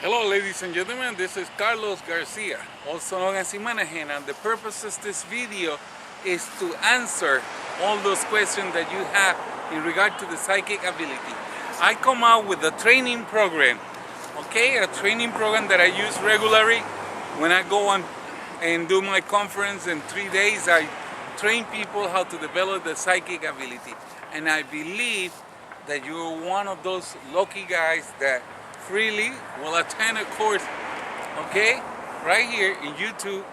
Hello ladies and gentlemen, this is Carlos Garcia, also known as Imanagen, and the purpose of this video is to answer all those questions that you have in regard to the psychic ability. I come out with a training program, okay, a training program that I use regularly. When I go on and do my conference in 3 days, I train people how to develop the psychic ability. And I believe that you're one of those lucky guys that freely will attend a course, okay, right here in YouTube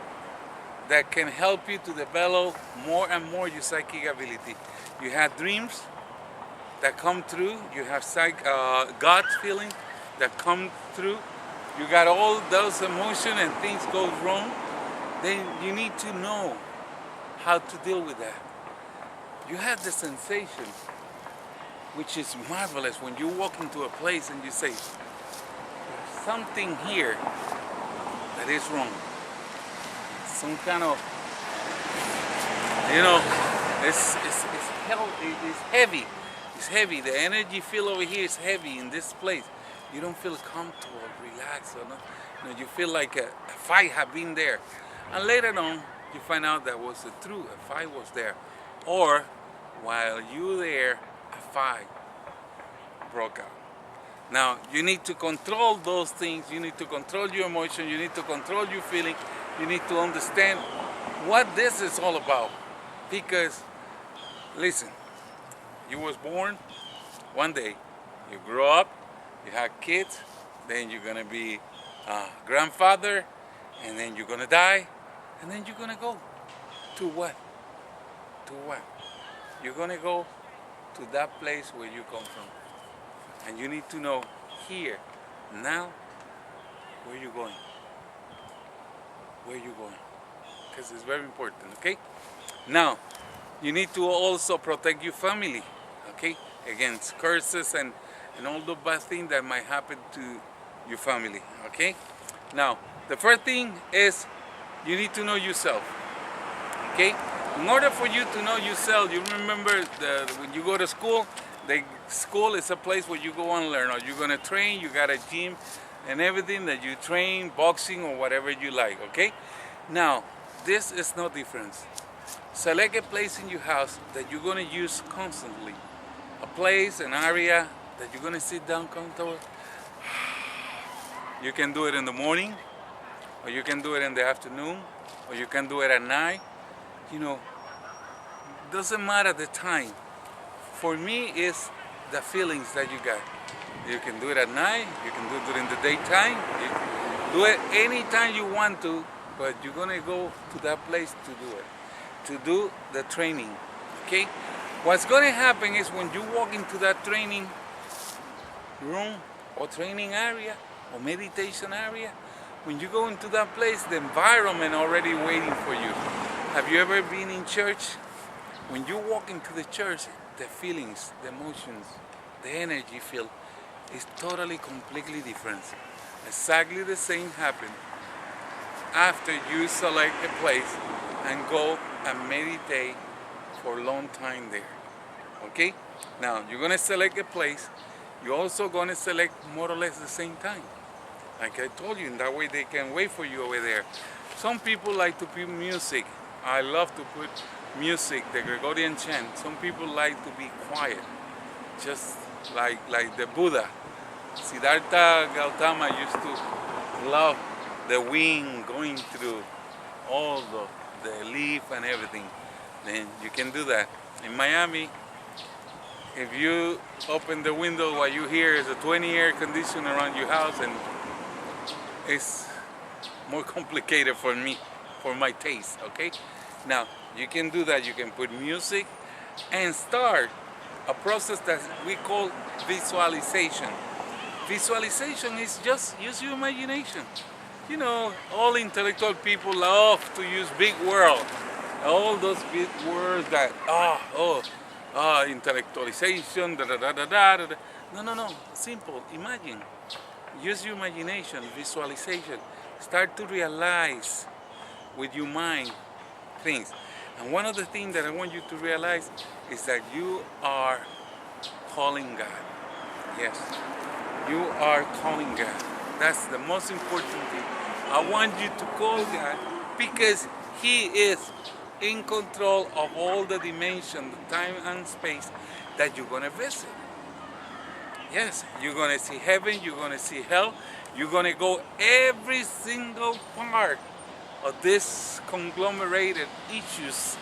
that can help you to develop more and more your psychic ability. You have dreams that come through, you have God feeling that come through, you got all those emotions and things go wrong, then you need to know how to deal with that. You have the sensation, which is marvelous, when you walk into a place and you say, something here that is wrong. Some kind of, it's heavy. It's heavy. The energy field over here is heavy in this place. You don't feel comfortable, relaxed, or not. You feel like a fight have been there. And later on, you find out that was the truth. A fight was there. Or, while you were there, a fight broke out. Now, you need to control those things, you need to control your emotion, you need to control your feeling, you need to understand what this is all about. Because, listen, you was born one day, you grow up, you have kids, then you're gonna be a grandfather, and then you're gonna die, and then you're gonna go to what? To what? You're gonna go to that place where you come from. And you need to know here, now, where you're going. Where you're going. Because it's very important, okay? Now, you need to also protect your family, okay? Against curses and all the bad things that might happen to your family, okay? Now, the first thing is you need to know yourself, okay? In order for you to know yourself, you remember when you go to school, school is a place where you go and learn, or you're going to train, you got a gym and everything that you train, boxing or whatever you like, okay? Now, this is no difference. Select a place in your house that you're going to use constantly. A place, an area that you're going to sit down comfortable. You can do it in the morning, or you can do it in the afternoon, or you can do it at night. Doesn't matter the time. For me, it's the feelings that you got. You can do it at night, you can do it during the daytime, you can do it anytime you want to, but you're gonna go to that place to do it, to do the training, okay? What's gonna happen is when you walk into that training room or training area or meditation area, when you go into that place, the environment already waiting for you. Have you ever been in church? When you walk into the church, the feelings, the emotions, the energy feel is totally, completely different. Exactly the same happens after you select a place and go and meditate for a long time there. Okay? Now, you're going to select a place. You're also going to select more or less the same time. Like I told you, in that way they can wait for you over there. Some people like to put music. I love to put music, the Gregorian chant. Some people like to be quiet, just like the Buddha. Siddhartha Gautama used to love the wind going through all the leaf and everything. Then you can do that. In Miami, if you open the window, what you hear is a 20 air conditioner around your house, and it's more complicated for me, for my taste, okay? Now, you can do that. You can put music and start a process that we call visualization. Visualization is just use your imagination. All intellectual people love to use big words. All those big words that, intellectualization, da-da-da-da-da-da. No. Simple. Imagine. Use your imagination, visualization. Start to realize with your mind things. And one of the things that I want you to realize is that you are calling God. Yes, you are calling God. That's the most important thing. I want you to call God because He is in control of all the dimension, the time and space that you're going to visit. Yes, you're going to see heaven, you're going to see hell, you're going to go every single part of this conglomerated issues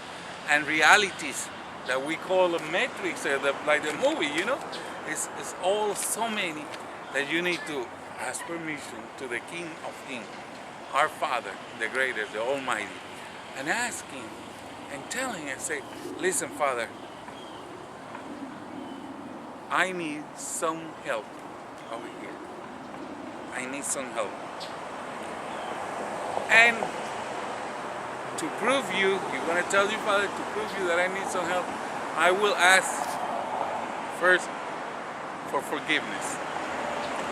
and realities that we call the matrix, or like the movie, you know? It's all so many that you need to ask permission to the King of Kings, our Father, the greatest, the Almighty, and ask Him and tell Him and say, listen, Father, I need some help over here. I need some help. And to prove you, you're going to tell your Father, to prove you that I need some help, I will ask first for forgiveness.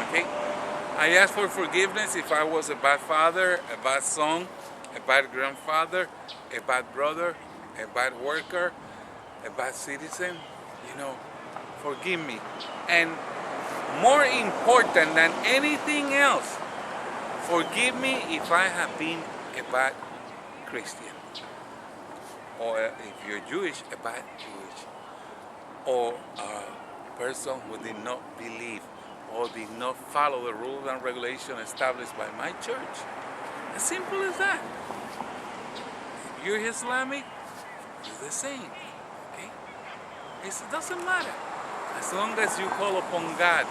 Okay? I ask for forgiveness if I was a bad father, a bad son, a bad grandfather, a bad brother, a bad worker, a bad citizen. You know, forgive me. And more important than anything else, forgive me if I have been a bad Christian. Or if you're Jewish, a bad Jewish. Or a person who did not believe or did not follow the rules and regulations established by my church. As simple as that. If you're Islamic, it's the same. Okay? It doesn't matter. As long as you call upon God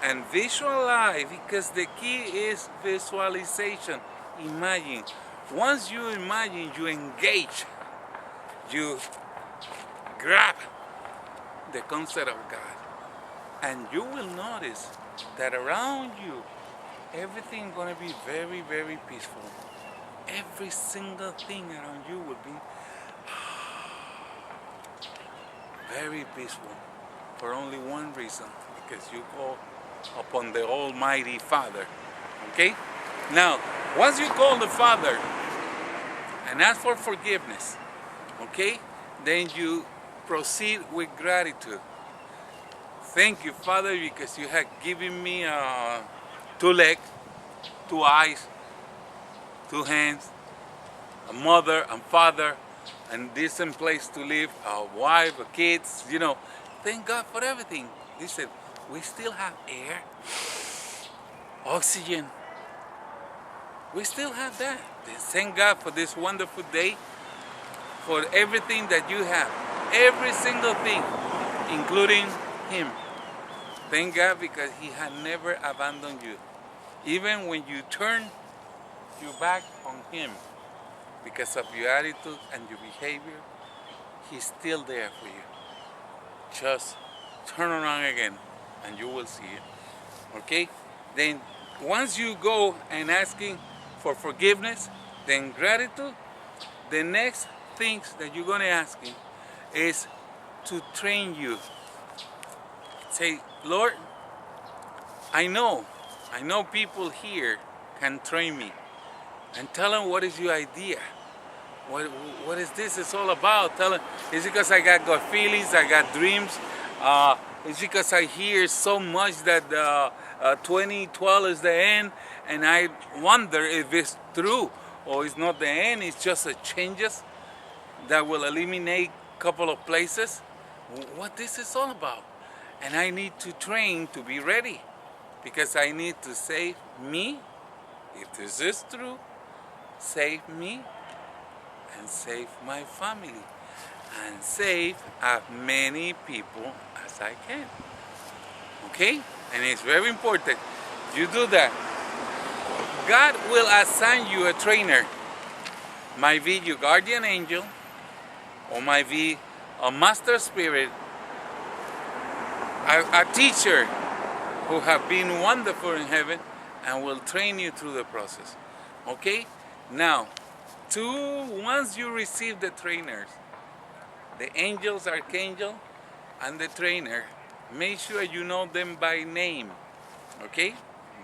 and visualize, because the key is visualization. Imagine. Once you imagine, you engage, you grab the concept of God. And you will notice that around you, everything is going to be very, very peaceful. Every single thing around you will be very peaceful for only one reason, because you call upon the Almighty Father. Okay? Now, once you call the Father and ask for forgiveness, okay, then you proceed with gratitude. Thank you, Father, because you have given me 2 legs, 2 eyes, 2 hands, a mother and father, and decent place to live, a wife, kids, you know. Thank God for everything. Listen, we still have air, oxygen. We still have that. Thank God for this wonderful day, for everything that you have, every single thing, including Him. Thank God, because He had never abandoned you. Even when you turn your back on Him because of your attitude and your behavior, He's still there for you. Just turn around again and you will see it. Okay? Then once you go and asking for forgiveness, then gratitude, the next things that you're going to ask Him is to train you. Say, Lord, I know people here can train me, and tell them what is your idea. What is this? It's all about. Tell them, it's because I got good feelings, I got dreams. It's because I hear so much that 2012 is the end, and I wonder if it's true or it's not the end. It's just a changes that will eliminate a couple of places. What this is all about. And I need to train to be ready, because I need to save me. If this is true, save me and save my family and save as many people as I can. Okay? And it's very important you do that. God will assign you a trainer. Might be your guardian angel, or might be a master spirit, a teacher who have been wonderful in heaven and will train you through the process. Okay? Now, once you receive the trainers, the angels, archangel, and the trainer, make sure you know them by name. Okay?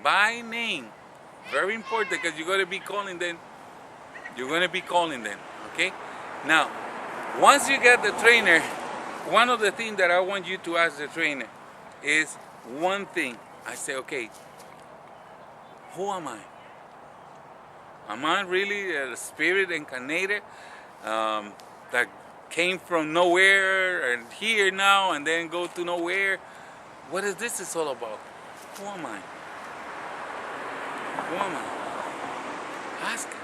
By name. Very important, because you're going to be calling them. You're going to be calling them. Okay? Now, once you get the trainer, one of the things that I want you to ask the trainer is one thing. I say, okay, Who am I? Am I really a spirit incarnated that came from nowhere and here now and then go to nowhere? What is this is all about? Who am I? Who am I? Ask him.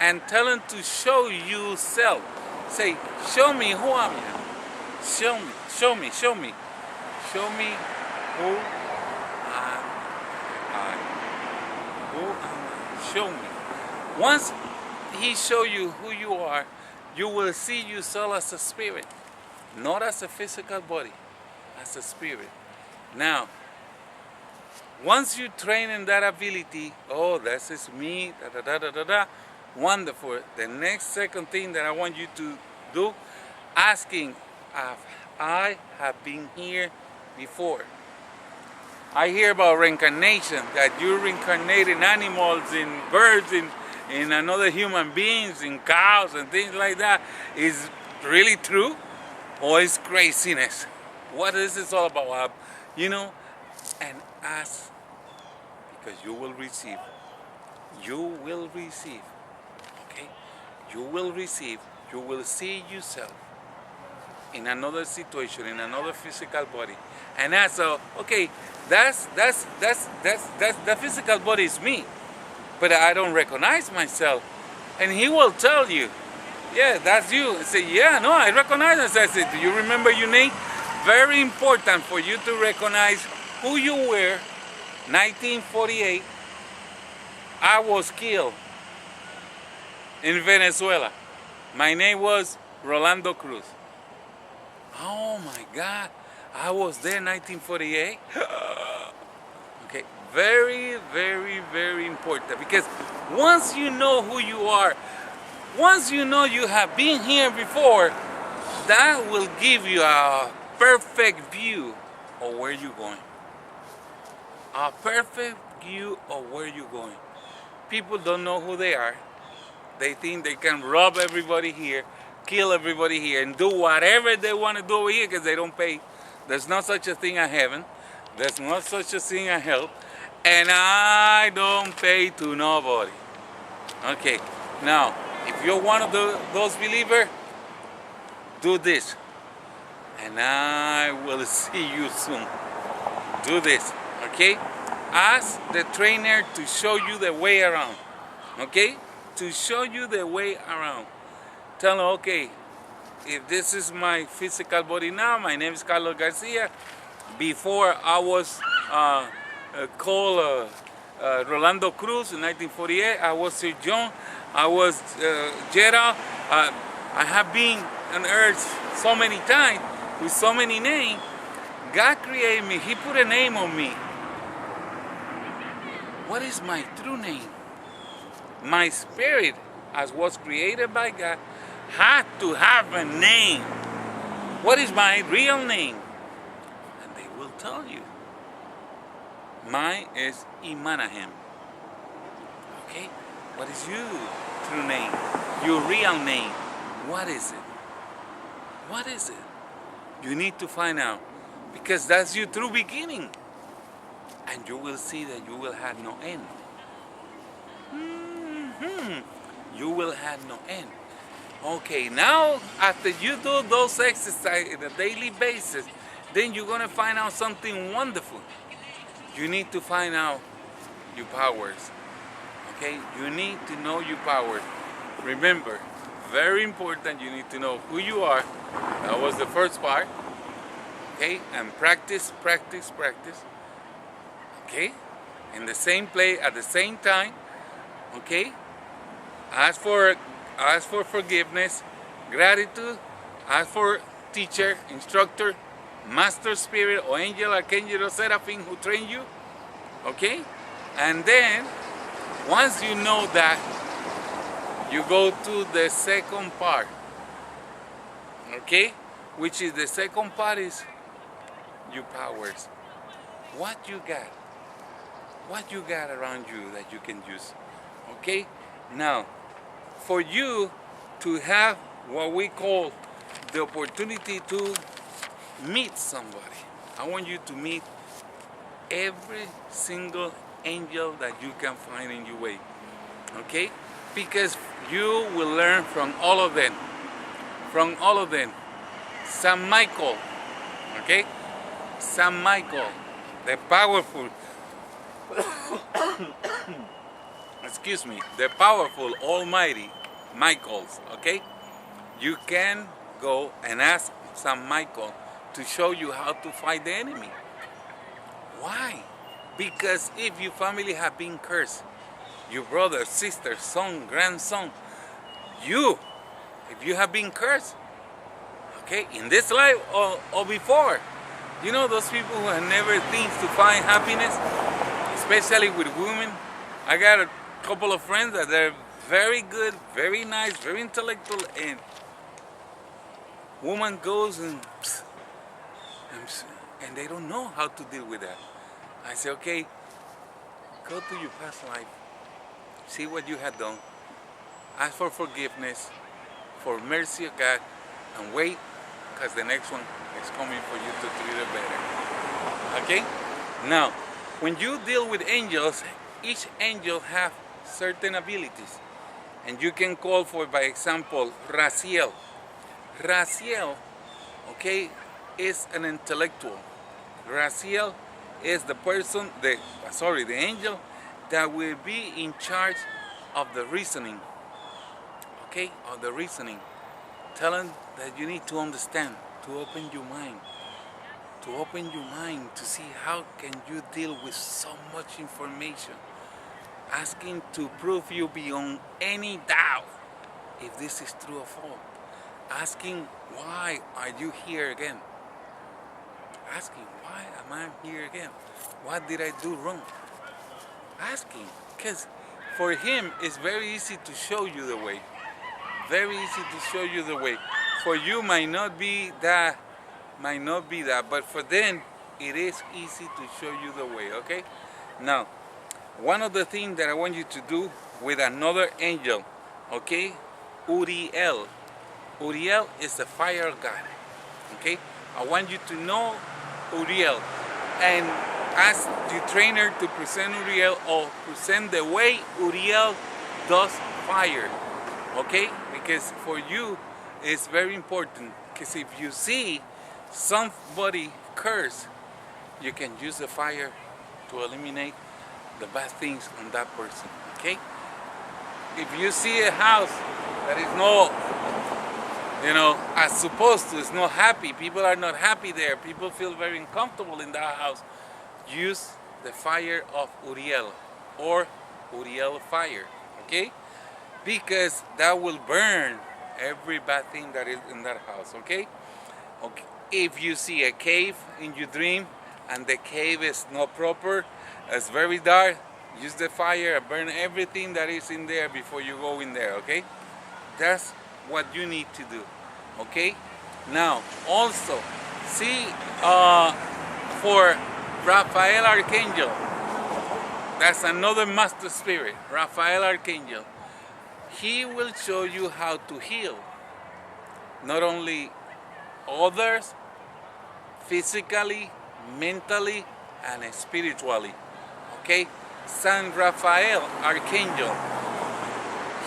And tell him to show you self. Say, show me who am I? Show me, show me, show me. Show me who am I. Who am I? Show me. Once he show you who you are, you will see yourself as a spirit, not as a physical body, as a spirit. Now, once you train in that ability, oh, this is me, da da da da da da, wonderful. The next second thing that I want you to do, asking if I have been here before. I hear about reincarnation, that you reincarnate in animals, in birds, in another human beings, in cows and things like that. Is really true or is craziness? What is this all about? You know, and ask, because you will receive. You will receive. Okay? You will receive. You will see yourself in another situation, in another physical body. And ask, okay, that's the physical body is me, but I don't recognize myself. And he will tell you, yeah, that's you. I say, yeah, no, I recognize myself. I say, do you remember your name? Very important for you to recognize who you were. 1948, I was killed in Venezuela. My name was Rolando Cruz. Oh my God, I was there in 1948. Okay, very, very, very important, because once you know who you are, once you know you have been here before, that will give you a perfect view of where you're going. A perfect view of where you're going. People don't know who they are. They think they can rob everybody here, kill everybody here, and do whatever they want to do over here because they don't pay. There's no such a thing as heaven. There's no such a thing as hell. And I don't pay to nobody. Okay, now, if you're one of those believers, do this. And I will see you soon. Do this, okay? Ask the trainer to show you the way around, okay? To show you the way around. Tell them, okay, if this is my physical body now, my name is Carlos Garcia. Before I was called Rolando Cruz in 1948, I was Sir John, I was Gerald. I have been on earth so many times with so many names. God created me, He put a name on me. What is my true name? My spirit, as was created by God, had to have a name. What is my real name? And they will tell you. Mine is Imanahem. Okay? What is your true name? Your real name? What is it? What is it? You need to find out. Because that's your true beginning. And you will see that you will have no end. You will have no end. Okay, now after you do those exercises on a daily basis, then you're going to find out something wonderful. You need to find out your powers. Okay, you need to know your powers. Remember, very important, you need to know who you are. That was the first part. Okay, and practice, practice, practice. Okay, in the same place at the same time. Okay, ask for forgiveness, gratitude, ask for teacher, instructor, master spirit, or angel, archangel, or seraphim who train you. Okay, and then once you know that, you go to the second part. Okay, which is the second part is your powers. What you got? What you got around you that you can use? Okay, now for you to have what we call the opportunity to meet somebody, I want you to meet every single angel that you can find in your way. Okay? Because you will learn from all of them. From all of them. Saint Michael. Okay? Saint Michael, the powerful, excuse me, the powerful, almighty Michaels, okay? You can go and ask Saint Michael to show you how to fight the enemy. Why? Because if your family have been cursed, your brother, sister, son, grandson, if you have been cursed, okay, in this life or before, you know those people who have never things to find happiness, especially with women. I got a couple of friends that they're very good, very nice, very intellectual, and woman goes and they don't know how to deal with that. I say, okay, go to your past life, see what you had done, ask for forgiveness, for mercy of God, and wait, because the next one is coming for you to treat it better. Okay? Now, when you deal with angels, each angel has certain abilities. And you can call for, by example, Raziel. Raziel, okay, is an intellectual. Raziel is the person, the angel that will be in charge of the reasoning. Okay, of the reasoning. Tell them that you need to understand, to open your mind. To open your mind to see how can you deal with so much information. Asking to prove you beyond any doubt if this is true or false. Asking, why are you here again? Asking, why am I here again? What did I do wrong? Asking, because for him it's very easy to show you the way. Very easy to show you the way. For you might not be that, but for them it is easy to show you the way, okay? Now, one of the things that I want you to do with another angel, okay? Uriel. Uriel is the fire god, okay? I want you to know Uriel and ask your trainer to present Uriel or present the way Uriel does fire, okay? Because for you it's very important, because if you see somebody curse, you can use the fire to eliminate the bad things on that person, okay? If you see a house that is not, as supposed to, it's not happy, people are not happy there, people feel very uncomfortable in that house, use the fire of Uriel or Uriel fire, okay? Because that will burn every bad thing that is in that house, okay? Okay. If you see a cave in your dream and the cave is not proper, it's very dark, use the fire and burn everything that is in there before you go in there, okay? That's what you need to do, okay? Now, also, see for Raphael Archangel, that's another master spirit, Raphael Archangel. He will show you how to heal, not only others, physically, mentally, and spiritually. Okay? San Raphael, Archangel,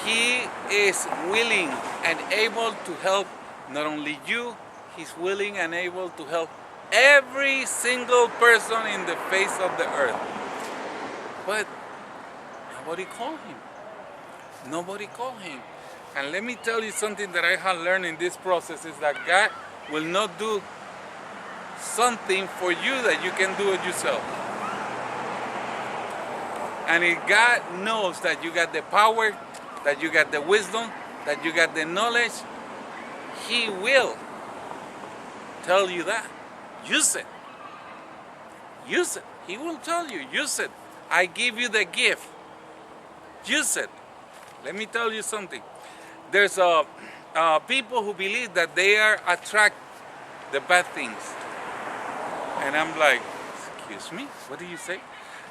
he is willing and able to help not only you, he's willing and able to help every single person in the face of the earth. But nobody called him. Nobody called him. And let me tell you something that I have learned in this process is that God will not do something for you that you can do it yourself. And if God knows that you got the power, that you got the wisdom, that you got the knowledge, He will tell you that. Use it. Use it. He will tell you, use it. I give you the gift. Use it. Let me tell you something. There's people who believe that they are attract the bad things. And I'm like, excuse me? What do you say?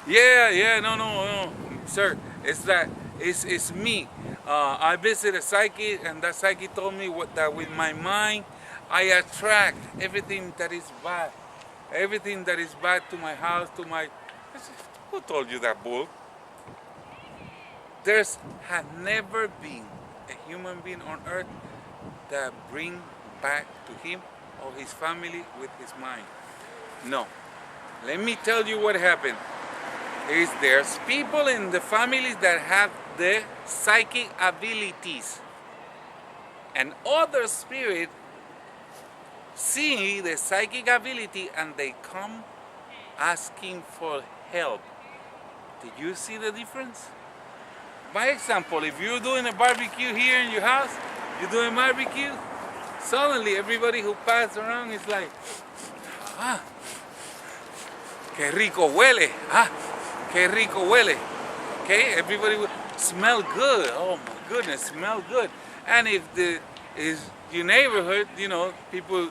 Yeah, no, sir. It's me. I visited a psychic, and that psychic told me that with my mind, I attract everything that is bad. Everything that is bad to my house, to my... Who told you that bull? There's had never been a human being on earth that bring back to him or his family with his mind. No. Let me tell you what happened. There's people in the families that have the psychic abilities. And other spirit see the psychic ability and they come asking for help. Did you see the difference? By example, if you're doing a barbecue here in your house, you're doing barbecue, suddenly everybody who passes around is like, ah, qué rico huele, ah, qué rico huele. Okay, everybody will smell good. Oh my goodness, smell good. And if is your neighborhood, you know, people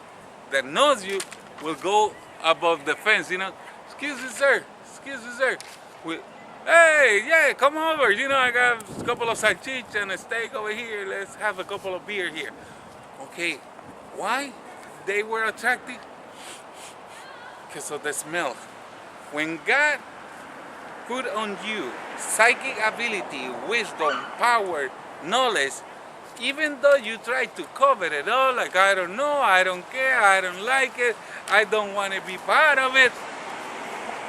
that knows you will go above the fence, you know, excuse me sir, hey, yeah, come over, you know, I got a couple of salchicha and a steak over here, let's have a couple of beer here. Okay, why they were attracted? Because of the smell. When God put on you psychic ability, wisdom, power, knowledge, even though you try to cover it all, like I don't know, I don't care, I don't like it, I don't want to be part of it,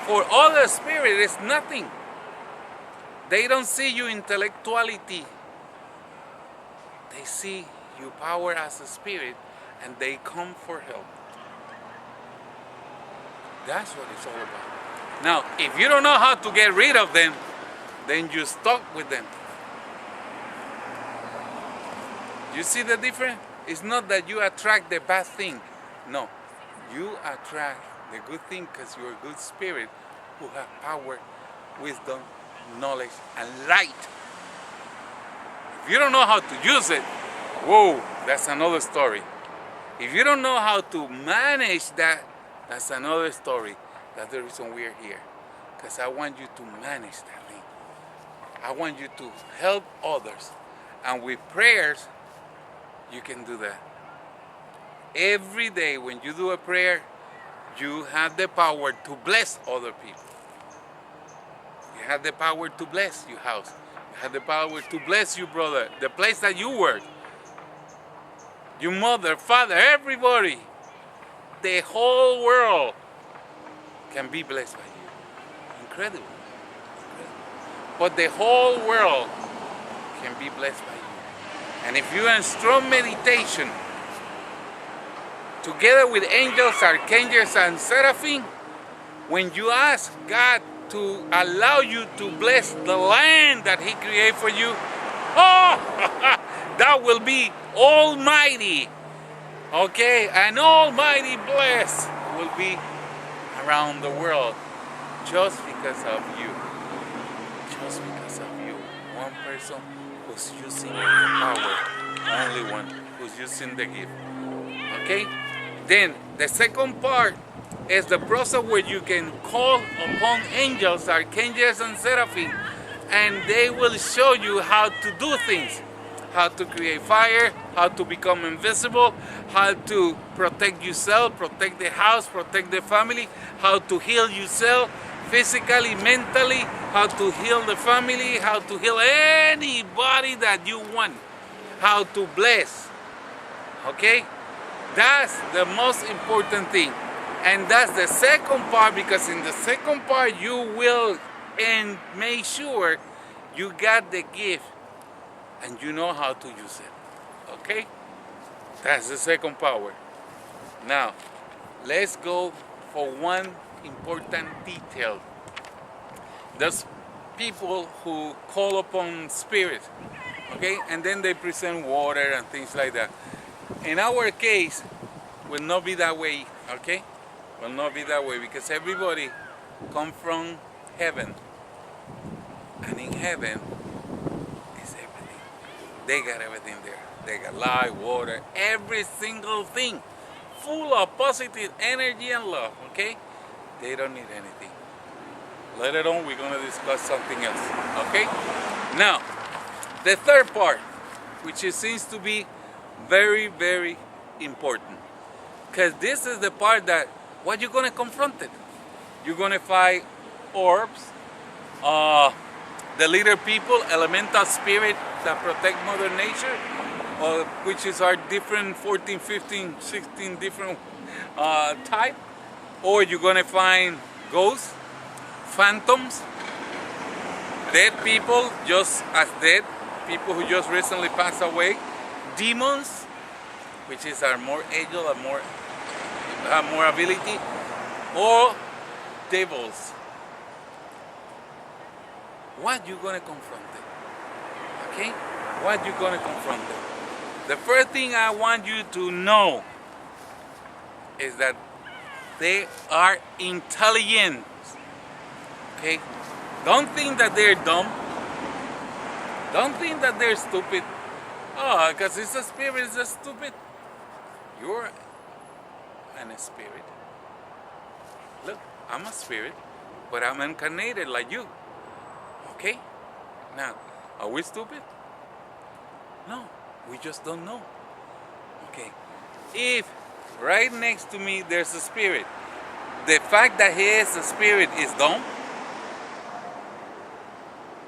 for other spirit it's nothing. They don't see your intellectuality. They see your power as a spirit and they come for help. That's what it's all about. Now, if you don't know how to get rid of them, then you're stuck with them. You see the difference? It's not that you attract the bad thing. No, you attract the good thing because you're a good spirit who have power, wisdom, knowledge, and light. If you don't know how to use it, whoa, that's another story. If you don't know how to manage that, that's another story. That's the reason we're here. Because I want you to manage that thing. I want you to help others. And with prayers, you can do that. Every day when you do a prayer, you have the power to bless other people. You have the power to bless your house. You have the power to bless your brother, the place that you work, your mother, father, everybody. The whole world can be blessed by you. Incredible. But the whole world can be blessed by you. And if you're in strong meditation, together with angels, archangels, and seraphim, when you ask God to allow you to bless the land that He created for you, oh, that will be almighty. Okay, an almighty bless will be around the world just because of you. Just because of you. One person who's using the power. Only one who's using the gift. Okay? Then the second part is the process where you can call upon angels, archangels, and seraphim, and they will show you how to do things. How to create fire, how to become invisible, how to protect yourself, protect the house, protect the family, how to heal yourself physically, mentally, how to heal the family, how to heal anybody that you want, how to bless. Okay? That's the most important thing. And that's the second part, because in the second part you will and make sure you got the gift and you know how to use it. Okay? That's the second power. Now, let's go for one important detail. There's people who call upon spirit, okay? And then they present water and things like that. In our case, will not be that way, okay? Will not be that way, because everybody come from heaven. And in heaven is everything. They got everything there. They got light, water, every single thing. Full of positive energy and love, okay? They don't need anything. Later on, we're going to discuss something else, okay? Now, the third part, which seems to be very, very important. Because this is the part that, what you're going to confront it. You're going to find orbs, the little people, elemental spirit that protect Mother Nature, which is our different 14, 15, 16 different type. Or you're gonna find ghosts, phantoms, dead people just as dead, people who just recently passed away, demons, which is our more agile and have more ability, or devils. What you gonna confront them? Okay? What you gonna confront them? The first thing I want you to know is that they are intelligent. Okay? Don't think that they're dumb. Don't think that they're stupid. Oh, because it's a spirit, it's a stupid. You're a spirit. Look, I'm a spirit, but I'm incarnated like you. Okay? Now, are we stupid? No, we just don't know. Okay. If right next to me there's a spirit, the fact that he is a spirit is dumb?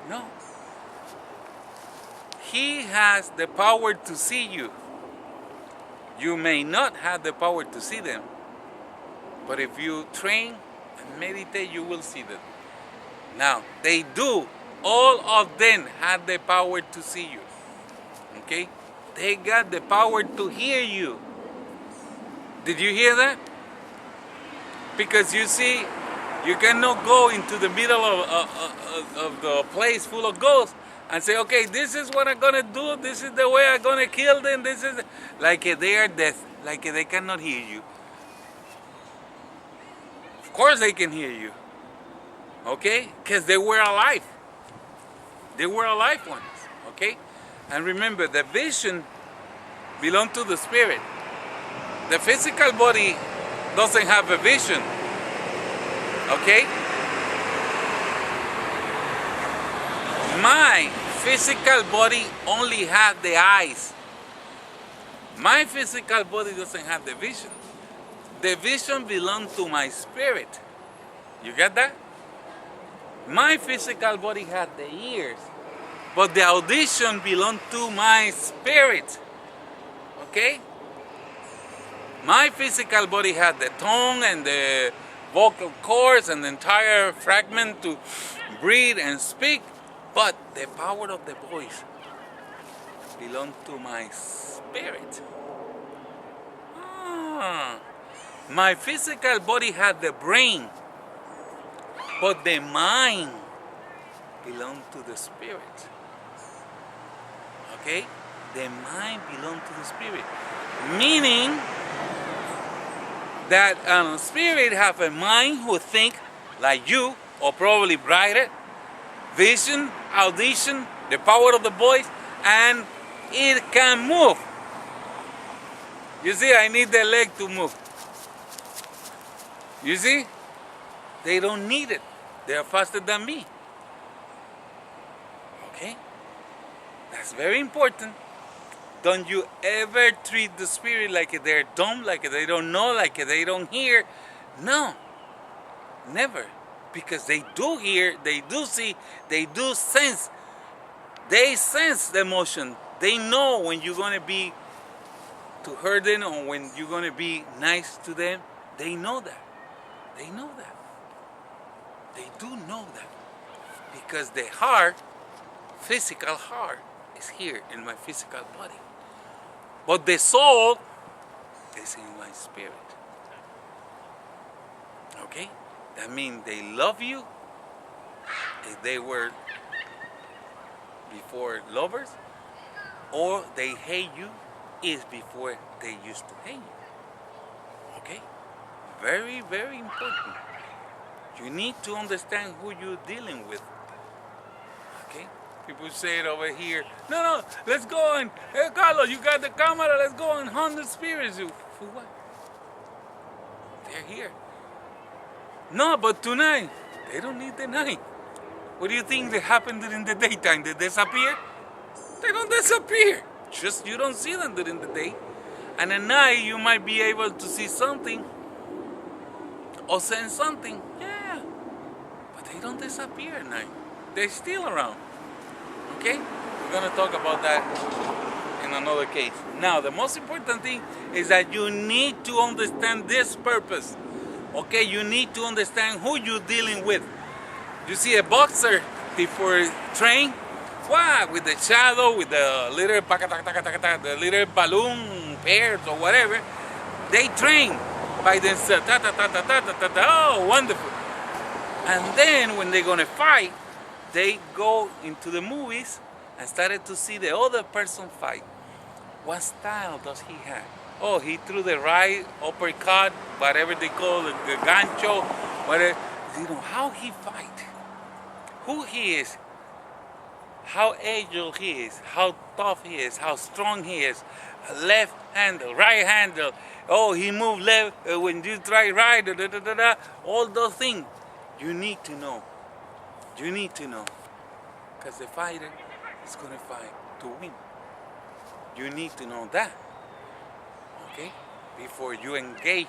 No. He has the power to see you. You may not have the power to see them, but if you train and meditate, you will see them. Now, they do. All of them have the power to see you. Okay? They got the power to hear you. Did you hear that? Because you see, you cannot go into the middle of the place full of ghosts and say, okay, this is what I'm gonna do, this is the way I'm gonna kill them, this is like they are deaf, like they cannot hear you. Of course they can hear you. Okay? Because they were alive. They were alive ones. Okay? And remember, the vision belongs to the spirit. The physical body doesn't have a vision. Okay? My physical body only has the eyes. My physical body doesn't have the vision. The vision belongs to my spirit. You get that? My physical body has the ears, but the audition belongs to my spirit. Okay? My physical body has the tongue and the vocal cords and the entire fragment to breathe and speak, but the power of the voice belongs to my spirit. My physical body has the brain, but the mind belongs to the spirit. Okay? The mind belongs to the spirit. Meaning that spirit have a mind who think like you, or probably brighter, vision, audition, the power of the voice, and it can move. You see, I need the leg to move. You see? They don't need it. They are faster than me. Okay? That's very important. Don't you ever treat the spirit like they're dumb, like they don't know, like they don't hear. No. Never. Because they do hear, they do see, they do sense. They sense the emotion. They know when you're going to be to hurt them or when you're going to be nice to them. They know that. They know that. They do know that. Because the heart, physical heart, is here in my physical body. But the soul is in my spirit. Okay? That means they love you if they were before lovers, or they hate you is before they used to hate you. Okay? Very, very important. You need to understand who you're dealing with. Okay? People say it over here, no, let's go and, hey Carlos, you got the camera, let's go and hunt the spirits. For what? They're here. No, but tonight, they don't need the night. What do you think that happened during the daytime? They disappear? They don't disappear. Just you don't see them during the day. And at night, you might be able to see something or sense something. Yeah. But they don't disappear at night. They're still around. Okay? We're going to talk about that in another case. Now, the most important thing is that you need to understand this purpose. Okay? You need to understand who you're dealing with. You see a boxer before train, what? With the shadow, with the little the little balloon pairs or whatever, they train by themselves. Oh, wonderful. And then when they're gonna fight, they go into the movies and started to see the other person fight. What style does he have? Oh, he threw the right uppercut, whatever they call it, the gancho, whatever. You know how he fight, who he is, how agile he is, how tough he is, how strong he is. Left handle, right handle. Oh, he moved left when you try right. All those things you need to know. You need to know, because the fighter is gonna fight to win. You need to know that, okay, before you engage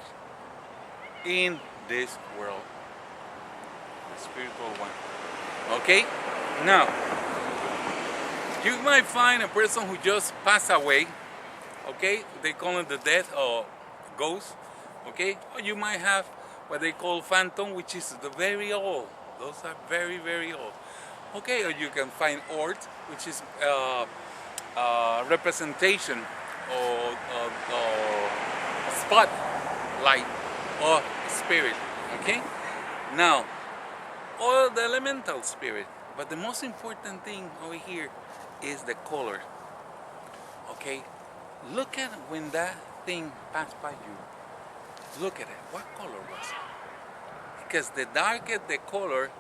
in this world, the spiritual one. Okay, now you might find a person who just passed away. Okay, they call it the death or ghost. Okay, or you might have what they call phantom, which is the very old. Those are very, very old. Okay, or you can find ort, which is representation or spotlight or spirit. Okay, now or the elemental spirit. But the most important thing over here is the color. Okay, look at when that thing passed by you. Look at it. What color was it? Because the darker the color,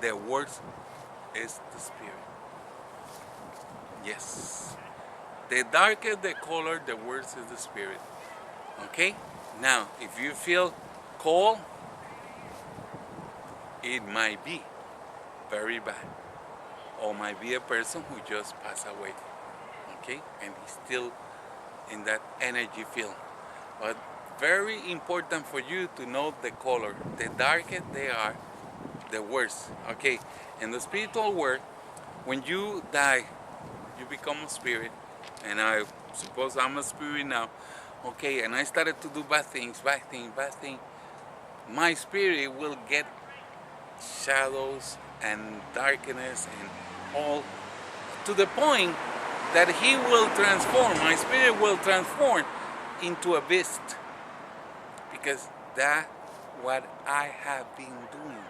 the worse is the spirit. Yes. The darker the color, the worse is the spirit. Okay? Now, if you feel cold, it might be very bad. Or might be a person who just passed away. Okay? And he's still in that energy field. But very important for you to know the color. The darker they are, the worse. Okay? In the spiritual world, when you die, you become a spirit. And I suppose I'm a spirit now. Okay, and I started to do bad things. My spirit will get shadows and darkness and all, to the point that he will transform, my spirit will transform into a beast. Because that's what I have been doing.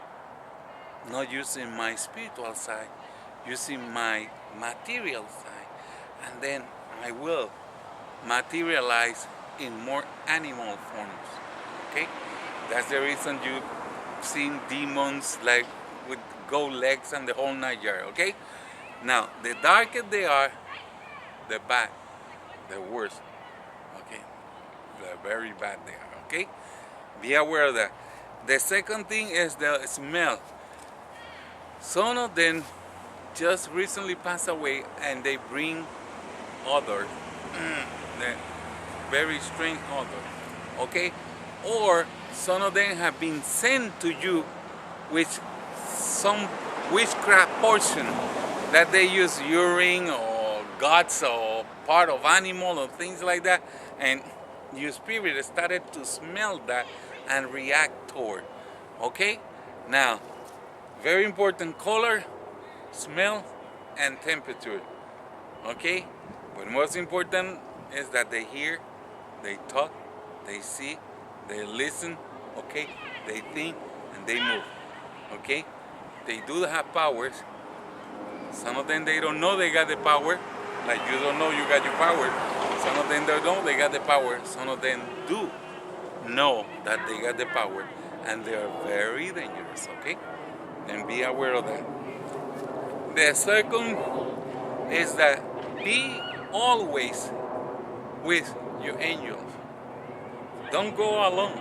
Not using my spiritual side, using my material side. And then I will materialize in more animal forms. Okay? That's the reason you've seen demons like with goat legs and the whole night yard. Okay? Now, the darker they are, the bad, the worse. Okay? The very bad they are. Okay? Be aware of that. The second thing is the smell. Some of them just recently passed away and they bring odor, the very strange odor. Okay? Or some of them have been sent to you with some witchcraft portion that they use urine or guts or part of animal or things like that, and your spirit started to smell that and react toward. Okay? Now, very important: color, smell, and temperature. Okay? But most important is that they hear, they talk, they see, they listen, okay? They think and they move. Okay? They do have powers. Some of them they don't know they got the power. Like you don't know you got your power. Some of them don't know they got the power. Some of them do know that they got the power, and they are very dangerous, okay? And be aware of that. The second is that be always with your angels. Don't go alone.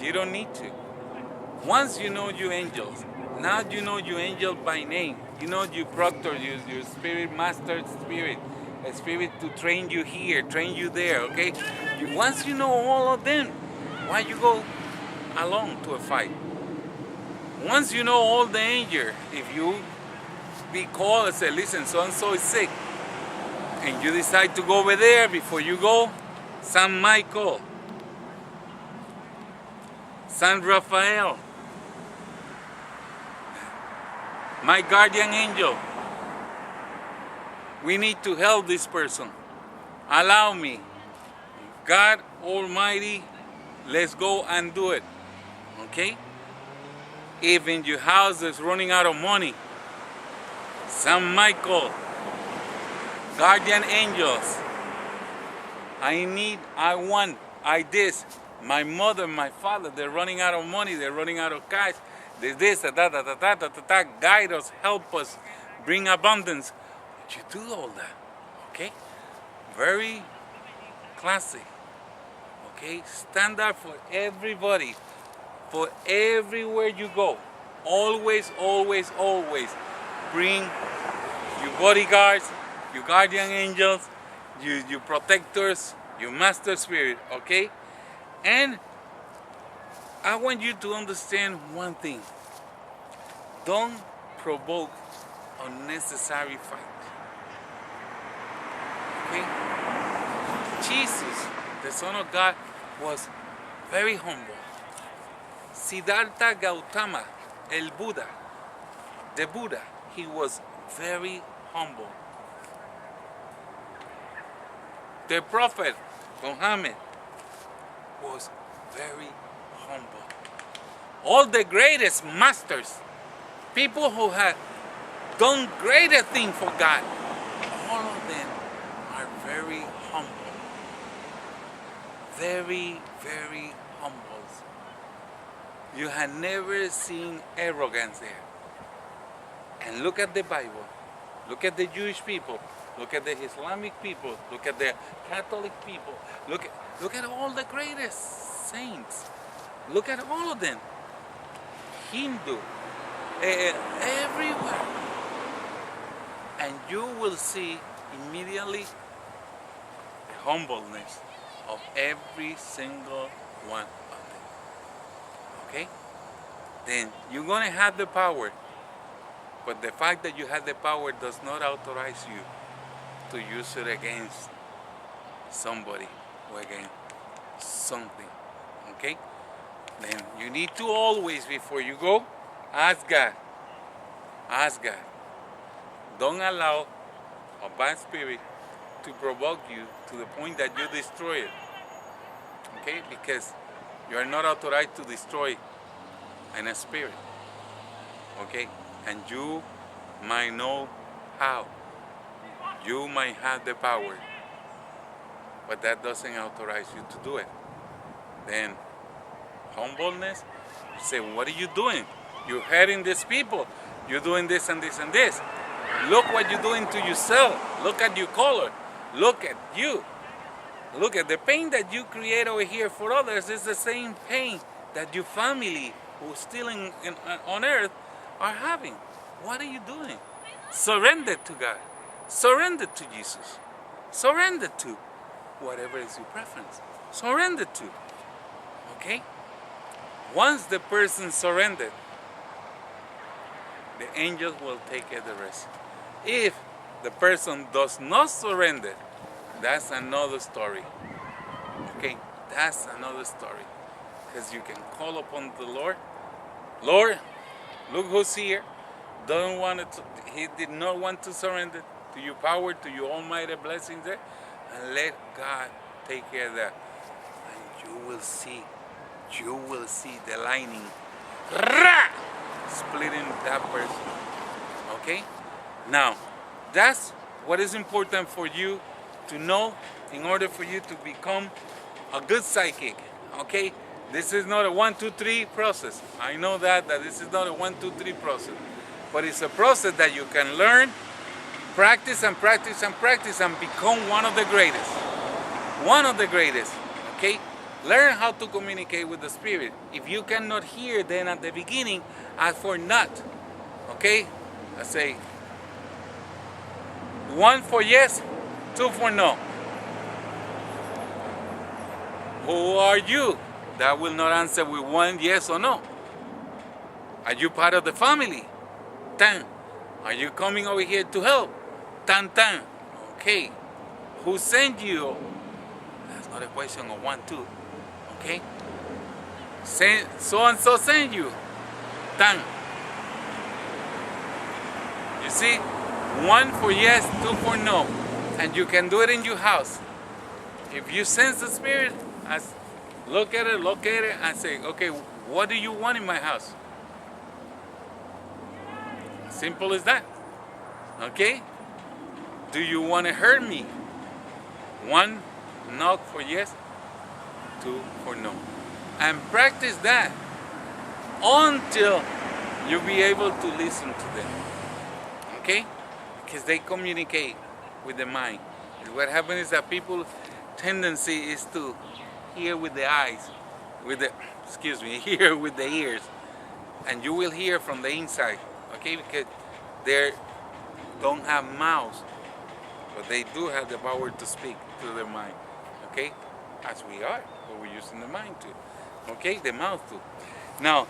You don't need to. Once you know your angels, now you know your angel by name. You know your proctor, your spirit master spirit, a spirit to train you here, train you there, okay? Once you know all of them, why you go alone to a fight? Once you know all the danger, if you be called and say, listen, so-and-so is sick, and you decide to go over there, before you go, San Michael, San Raphael, my guardian angel, we need to help this person. Allow me. God Almighty, let's go and do it. Okay? If in your house is running out of money, San Michael, guardian angels, I want, this. My mother, my father, they're running out of money, they're running out of cash. There's this, guide us, help us, bring abundance. But you do all that, okay? Very classy, okay? Standard for everybody, for everywhere you go. Always, always, always bring your bodyguards, your guardian angels, your protectors, your master spirit, okay? And I want you to understand one thing. Don't provoke unnecessary fight. Okay? Jesus, the Son of God, was very humble. Siddhartha Gautama, el Buddha, the Buddha, he was very humble. The Prophet Muhammad was very humble. All the greatest masters, people who had done greater things for God, all of them are very humble. Very, very humble. You have never seen arrogance there. And look at the Bible. Look at the Jewish people. Look at the Islamic people. Look at the Catholic people. Look at all the greatest saints. Look at all of them. Hindu. Everywhere. And you will see immediately the humbleness of every single one of them. Okay? Then you're going to have the power. But the fact that you have the power does not authorize you to use it against somebody or against something. Okay? Then you need to always, before you go, ask God. Ask God. Don't allow a bad spirit to provoke you to the point that you destroy it. Okay? Because you are not authorized to destroy a spirit. Okay? And you might know how. You might have the power. But that doesn't authorize you to do it. Then, humbleness, you say, what are you doing? You're hurting these people. You're doing this and this and this. Look what you're doing to yourself. Look at your color. Look at you. Look at the pain that you create over here for others is the same pain that your family who's still on earth are having. What are you doing? Surrender to God. Surrender to Jesus. Surrender to whatever is your preference. Surrender to. Okay? Once the person surrendered, the angels will take care of the rest. If the person does not surrender, that's another story. Okay? That's another story. Because you can call upon the Lord. Lord, look who's here. He did not want to surrender to your power, to your almighty blessings there. And let God take care of that. And you will see the lightning splitting that person. Okay? Now, that's what is important for you to know in order for you to become a good psychic. Okay? This is not a 1, 2, 3 process. I know that this is not a 1, 2, 3 process. But it's a process that you can learn, practice and practice and practice and become one of the greatest. One of the greatest. Okay? Learn how to communicate with the spirit. If you cannot hear, then at the beginning, ask for not. Okay? I say 1 for yes, 2 for no. Who are you? That will not answer with 1 yes or no. Are you part of the family? Tan. Are you coming over here to help? Tan tan. Okay. Who sent you? That's not a question of 1, 2. Okay. So and so sent you. Tan. You see? 1 for yes, 2 for no. And you can do it in your house. If you sense the spirit, look at it, and say, okay, what do you want in my house? Simple as that. Okay? Do you want to hurt me? 1 knock for yes, 2 for no. And practice that until you'll be able to listen to them. Okay? Because they communicate with the mind. And what happens is that people's tendency is to hear with the eyes, hear with the ears. And you will hear from the inside. Okay, because they don't have mouths, but they do have the power to speak to their mind. Okay, as we are, but we're using the mind too. Okay, the mouth too. Now,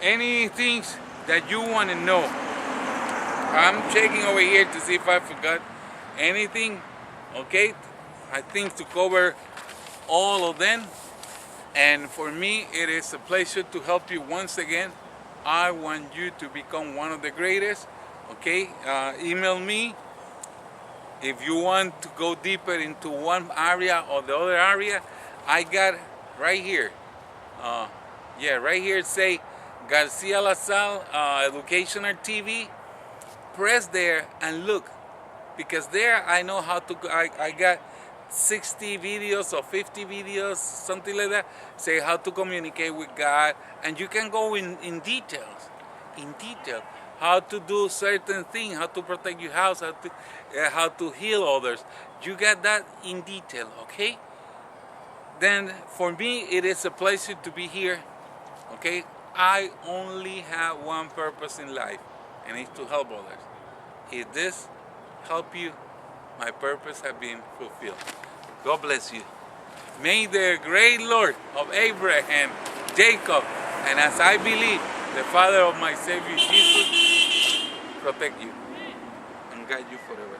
any things that you want to know, I'm checking over here to see if I forgot anything. Okay, I think to cover all of them. And for me, it is a pleasure to help you once again. I want you to become one of the greatest. Okay, email me if you want to go deeper into one area or the other area. I got right here. Right here. Say Garcia-Lassalle Educational TV. Press there and look, because there I know how to. I got 60 videos or 50 videos, something like that, say how to communicate with God, and you can go in detail, how to do certain things, how to protect your house, how to heal others. You got that in detail, okay? Then for me, it is a pleasure to be here, okay? I only have one purpose in life, and it's to help others. If this help you, my purpose has been fulfilled. God bless you. May the great Lord of Abraham, Jacob, and as I believe, the Father of my Savior Jesus, protect you and guide you forever.